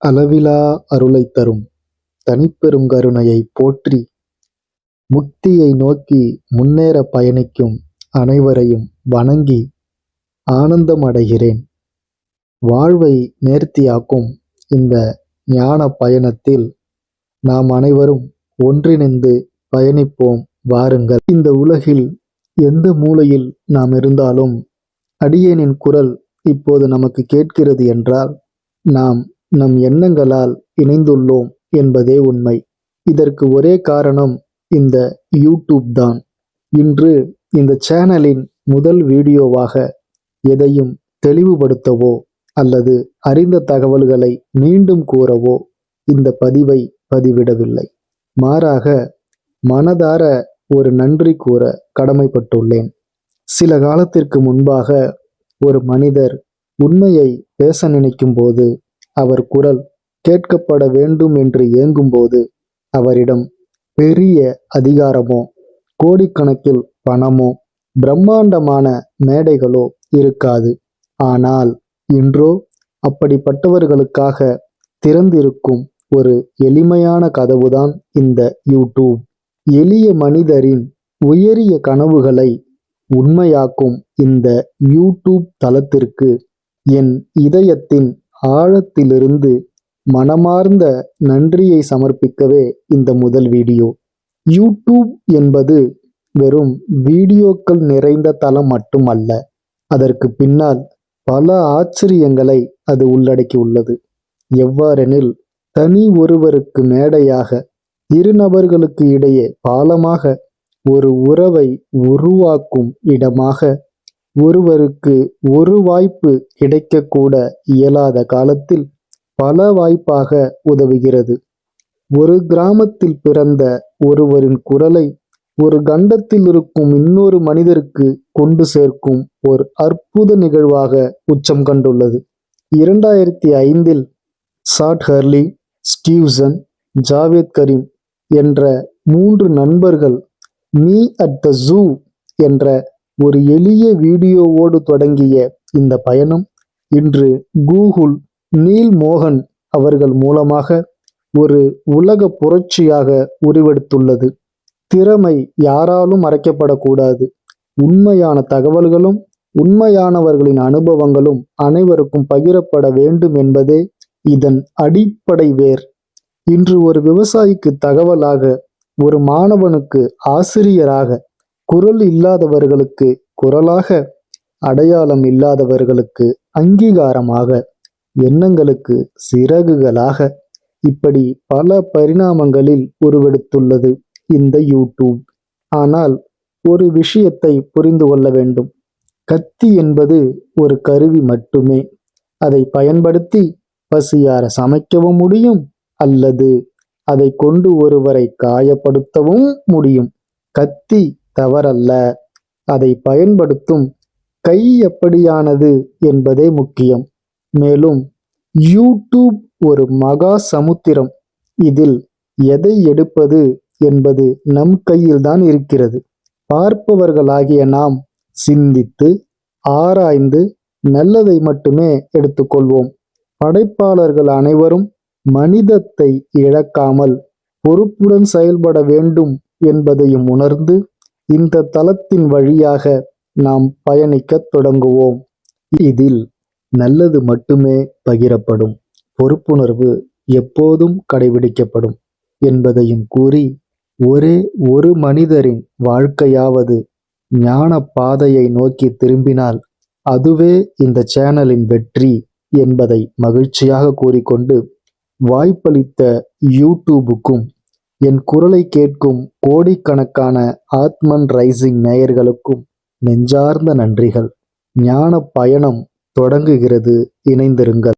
அளவிலா அருளைத் தரும் தனிப்பெருங்கருணையை போற்றி முக்தியை நோக்கி முன்னேற பயணிக்கும் அனைவரையும் வணங்கி ஆனந்தம் அடைகிறேன். வாழ்வை நேர்த்தியாக்கும் இந்த ஞான பயணத்தில் நாம் அனைவரும் ஒன்றிணைந்து பயணிப்போம் வாருங்கள். இந்த உலகில் எந்த மூலையில் நாம் இருந்தாலும் அடியேனின் குரல் இப்போது நமக்கு கேட்கிறது என்றால் நாம் நம் எண்ணங்களால் இணைந்துள்ளோம் என்பதே உண்மை. இதற்கு ஒரே காரணம் இந்த யூடியூப் தான். இன்று இந்த சேனலின் முதல் வீடியோவாக எதையும் தெளிவுபடுத்தவோ அல்லது அறிந்த தகவல்களை மீண்டும் கூறவோ இந்த பதிவை பதிவிடவில்லை. மாறாக மனதார ஒரு நன்றி கூற கடமைப்பட்டுள்ளேன். சில காலத்திற்கு முன்பாக ஒரு மனிதர் உண்மையை பேச நினைக்கும் போது, அவர் குரல் கேட்கப்பட வேண்டும் என்று ஏங்கும்போது அவரிடம் பெரிய அதிகாரமோ கோடிக்கணக்கில் பணமோ பிரம்மாண்டமான மேடைகளோ இருக்காது. ஆனால் இன்றோ அப்படிப்பட்டவர்களுக்காக திறந்திருக்கும் ஒரு எளிமையான கதவுதான் இந்த யூடியூப். எளிய மனிதரின் உயரிய கனவுகளை உண்மையாக்கும் இந்த யூடியூப் தளத்திற்கு என் இதயத்தின் ஆழத்திலிருந்து மனமார்ந்த நன்றியை சமர்ப்பிக்கவே இந்த முதல் வீடியோ. யூடியூப் என்பது வெறும் வீடியோக்கள் நிறைந்த தளம் மட்டுமல்ல. அதற்கு பின்னால் பல ஆச்சரியங்களை அது உள்ளடக்கியுள்ளது. எவ்வாறெனில், தனி ஒருவருக்கு மேடையாக, இரு நபர்களுக்கு இடையே பாலமாக, ஒரு உறவை உருவாக்கும் இடமாக, ஒருவருக்கு ஒரு வாய்ப்பு கிடைக்கக்கூட இயலாத காலத்தில் பல வாய்ப்பாக உதவுகிறது. ஒரு கிராமத்தில் பிறந்த ஒருவரின் குரலை ஒரு கண்டத்தில் இருக்கும் இன்னொரு மனிதருக்கு கொண்டு சேர்க்கும் ஒரு அற்புத நிகழ்வாக உச்சம் கண்டுள்ளது. 2005 சாட் ஹர்லி, ஸ்டீவ்சன், ஜாவேத் கரீம் என்ற 3 நண்பர்கள் மீ அட் த ஜூ என்ற ஒரு எளிய வீடியோவோடு தொடங்கிய இந்த பயணம் இன்று கூகுள் நீல் மோகன் அவர்கள் மூலமாக ஒரு உலக புரட்சியாக உருவெடுத்துள்ளது. திறமை யாராலும் மறைக்கப்படக்கூடாது. உண்மையான தகவல்களும் உண்மையானவர்களின் அனுபவங்களும் அனைவருக்கும் பகிரப்பட வேண்டும் என்பதே இதன் அடிப்படை வேர். இன்று ஒரு விவசாயிக்கு தகவலாக, ஒரு மாணவனுக்கு ஆசிரியராக, குரல் இல்லாதவர்களுக்கு குரலாக, அடையாளம் இல்லாதவர்களுக்கு அங்கீகாரமாக, எண்ணங்களுக்கு சிறகுகளாக, இப்படி பல பரிணாமங்களில் உருவெடுத்துள்ளது இந்த யூடியூப். ஆனால் ஒரு விஷயத்தை புரிந்து கொள்ள வேண்டும். கத்தி என்பது ஒரு கருவி மட்டுமே. அதை பயன்படுத்தி பசியார சமைக்கவும் முடியும், அல்லது அதை கொண்டு ஒருவரை காயப்படுத்தவும் முடியும். கத்தி தவறல்ல, அதை பயன்படுத்தும் கை எப்படியானது என்பதே முக்கியம். மேலும் யூடியூப் ஒரு மகா சமுத்திரம். இதில் எதை எடுப்பது என்பது நம் கையில்தான் இருக்கிறது. பார்ப்பவர்களாகிய நாம் சிந்தித்து ஆராய்ந்து நல்லதை மட்டுமே எடுத்துக்கொள்வோம். படைப்பாளர்கள் அனைவரும் மனிதத்தை இழக்காமல் பொறுப்புடன் செயல்பட வேண்டும் என்பதையும் உணர்ந்து இந்த தளத்தின் வழியாக நாம் பயணிக்கத் தொடங்குவோம். இதில் நல்லது மட்டுமே பகிரப்படும், பொறுப்புணர்வு எப்போதும் கடைபிடிக்கப்படும் என்பதையும் கூறி, ஒரே ஒரு மனிதரின் வாழ்க்கையாவது ஞான பாதையை நோக்கி திரும்பினால் அதுவே இந்த சேனலின் வெற்றி என்பதை மகிழ்ச்சியாக கூறிக்கொண்டு, வாய்ப்பளித்த யூடியூபுக்கும் என் குரலை கேட்கும் கோடிக்கணக்கான ஆத்மன் ரைசிங் நேயர்களுக்கும் நெஞ்சார்ந்த நன்றிகள். ஞான பயணம் தொடங்குகிறது. இணைந்திருங்கள்.